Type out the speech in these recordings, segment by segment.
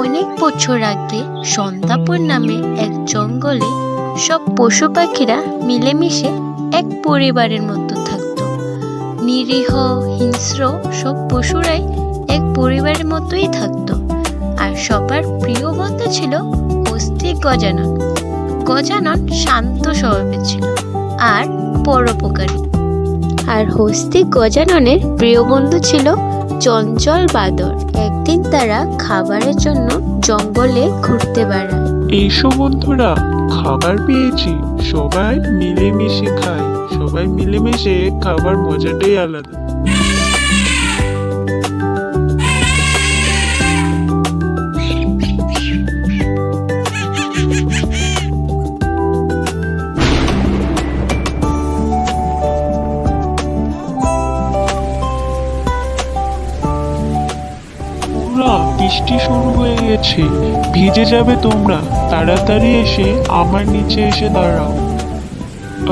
অনেক বছর আগে সন্ধ্যাপুর নামে এক জঙ্গলে সব পশু পাখিরা মিলেমিশে এক পরিবারের মতো থাকতো। নিরীহ হিংস্র সব পশুরাই এক পরিবারের মতোই থাকতো। আর সবার প্রিয় বন্ধু ছিল হস্তি গজানন। গজানন শান্ত স্বভাবের ছিল আর পরোপকারী। আর হস্তি গজাননের প্রিয় বন্ধু ছিল চঞ্চল বাদর। একদিন তারা খাবারের জন্য জঙ্গলে ঘুরতে বেড়ায়। এইসব বন্ধুরা, খাবার পেয়েছি, সবাই মিলেমিশে খায়। সবাই মিলেমিশে খাবার মজাটাই আলাদা। বৃষ্টি শুরু হয়ে গেছে, ভিজে যাবে তোমরা। তাড়াতাড়ি এসে আমার নিচে এসে দাঁড়াও।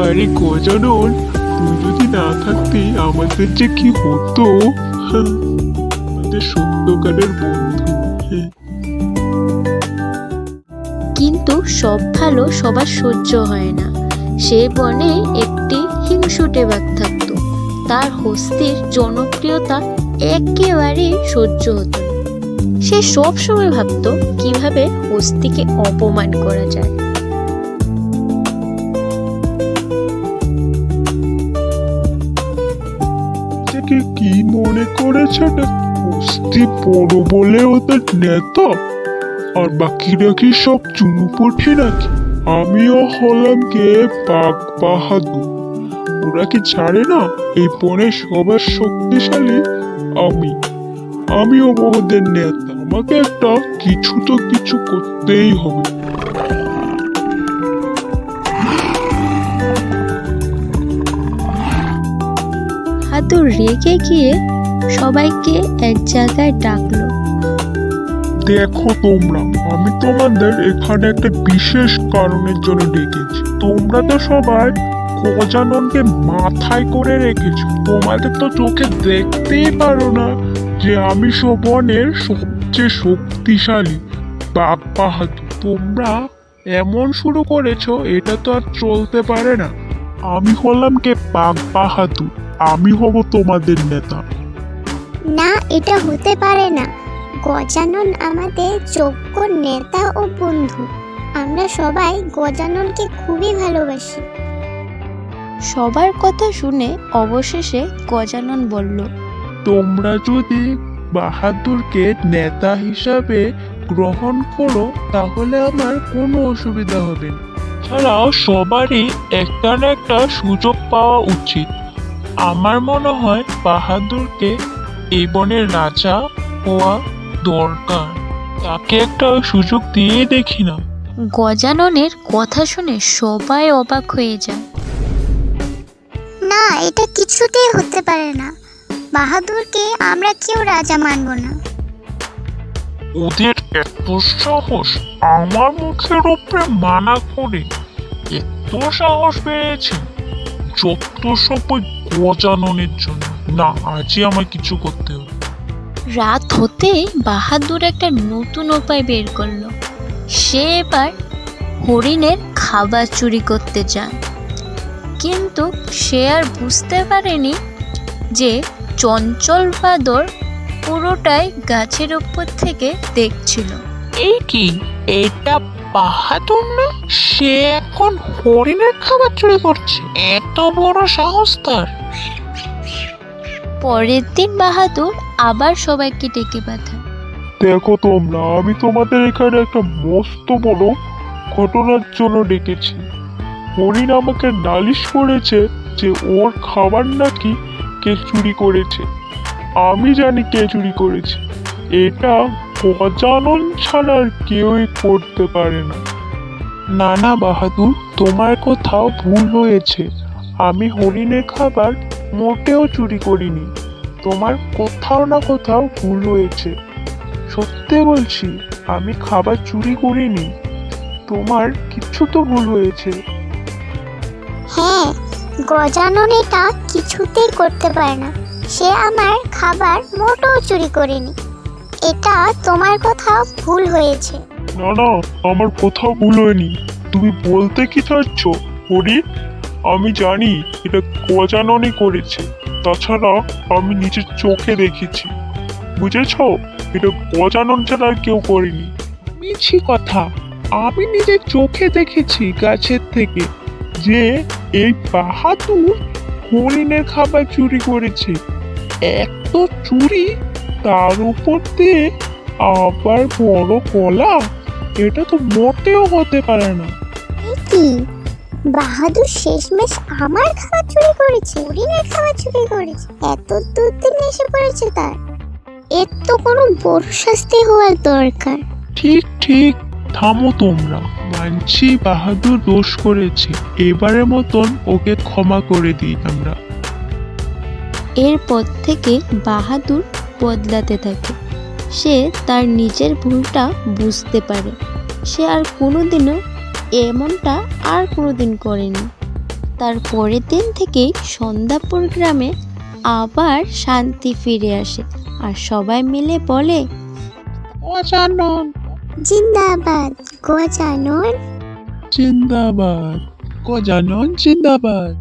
আরে গজানন, তুই যদি না থাকতি আমাদের যে কি হতো। আমাদের সত্যকারের বন্ধু। কিন্তু সব ভালো সবার সহ্য হয় না। সে বনে একটি হিংসুটে বাঘ থাকতো। তার হস্তির জনপ্রিয়তা একেবারেই সহ্য হতো না। সে সব সময় ভাবতো কিভাবে হস্তিকে অপমান করা যায়। কি মনে করেছে হস্তি বড় বলে ওদের নেতা, আর বাকিরা কি সব চুনুপুটি নাকি? আমিও হলাম কে বাঘ বাহাদুর। ওরা কি ছাড়ে না এই বনে সবার শক্তিশালী আমিও ওদের নেতা। আমাকে একটা কিছু করতেই হবে। বাহাদুর রেগে গিয়ে সবাইকে এক জায়গায় ডাকলো। দেখো তোমরা, আমি তোমাদের এখানে একটা বিশেষ কারণের জন্য ডেকেছি। তোমরা তো সবাই গজাননকে মাথায় করে রেখেছো। তোমাদের তো চোখে দেখতেই পারো না যে আমি বনের সবচেয়ে শক্তিশালী বাঘ বাহাদুর। তোমরা এমন শুরু করেছো, এটা তো আর চলতে পারে না। আমি হলাম কে বাঘ বাহাদুর, আমি হব তোমাদের নেতা। না, এটা হতে পারে না। গজানন আমাদের যোগ্য নেতা ও বন্ধু। আমরা সবাই গজাননকে খুবই ভালোবাসি। সবার কথা শুনে অবশেষে গজানন বলল, তোমরা যদি বাহাদুরকে নেতা হিসাবে গ্রহণ করো তাহলে আমার কোনো অসুবিধা হবে না। ছাড়াও সবারই একটা না একটা সুযোগ পাওয়া উচিত। আমার মনে হয় বাহাদুরকে এই বনের রাজা হওয়া দরকার। তাকে একটা সুযোগ দিয়ে দেখি না। গজাননের কথা শুনে সবাই অবাক হয়ে যায়। না, এটা কিছুতেই হতে পারে না। বাহাদুরকে আমরা কেউ রাজা মানব না। ওদের এত সাহস আমার মুখের উপরে মানা করে! এত সাহস বেড়েছে যত সব ওই গজাননের জন্য। না, আজই আমার কিছু করতে হবে। রাত হতেই বাহাদুর একটা নতুন উপায় বের করলো। সে এবার হরিণের খাবার চুরি করতে যায়। কিন্তু সে আর বুঝতে পারেনি যে চঞ্চল বাদর পুরোটাই গাছের উপর থেকে দেখছিল। এই কি, এটা বাহাদুর না? সে এখন হরিণের খাবার চুরি করছে? এত বড় সাহস তার! পরের দিন বাহাদুর আবার সবাইকে ডেকে পাঠায়। দেখো তোমরা, আমি তোমাদের এখানে একটা মস্ত বড় ঘটনার জন্য ডেকেছি। হরিণ আমাকে নালিশ করেছে যে ওর খাবার নাকি কে চুরি করেছে। আমি জানি কে চুরি করেছে। এটা গজানন ছাড়া আর কেউই করতে পারে না। না না বাহাদুর, তোমার কোথাও ভুল হয়েছে। আমি হরিণের খাবার মোটেও চুরি করিনি। তোমার কোথাও না কোথাও ভুল হয়েছে। সত্যি বলছি, আমি খাবার চুরি করিনি। তোমার কিছু তো ভুল হয়েছে। হ্যাঁ, গজানন এটা কিছুতেই করতে পারে না। সে আমার খাবার মোটেও চুরি করেনি। এটা তোমার কোথাও ভুল হয়েছে। না না, আমার কোথাও ভুল হয়নি। তুমি বলতে কি চাচ্ছ হরি? আমি জানি এটা গজাননই করেছে। তাছাড়া আমি নিজের চোখে দেখেছি। বুঝেছো? এটা গজানন ছাড়া আর কেউ করেনি। মিছি কথা, আমি নিজের চোখে দেখেছি গাছের থেকে যে এই বাহাদুর হরিণের খাবার চুরি করেছে। এক তো চুরি, তার উপর দিয়ে আবার বড় গলা। এটা তো মোটেও হতে পারে না। এ কি, বাহাদুর শেষমেশ আমার খাবার চুরি করেছে, হরিণের খাবার চুরি করেছে? এত দূর দিন এসে পড়েছে তার, এর তো কোনো বড় শাস্তি হওয়ার দরকার। ঠিক ঠিক, থামো তোমরা। মানছি বাহাদুর দোষ করেছে, এবারের মতন ওকে ক্ষমা করে দিই আমরা। এরপর থেকে বাহাদুর বদলাতে থাকে। সে তার নিজের ভুলটা বুঝতে পারে। সে আর কোনোদিনও এমনটা আর কোনোদিন করেনি। তার পরের দিন থেকেই সন্ধ্যাপুর গ্রামে আবার শান্তি ফিরে আসে, আর সবাই মিলে বলে, গজানন জিন্দাবাদ গজানন। জিন্দাবাদ, গজানন জিন্দাবাদ।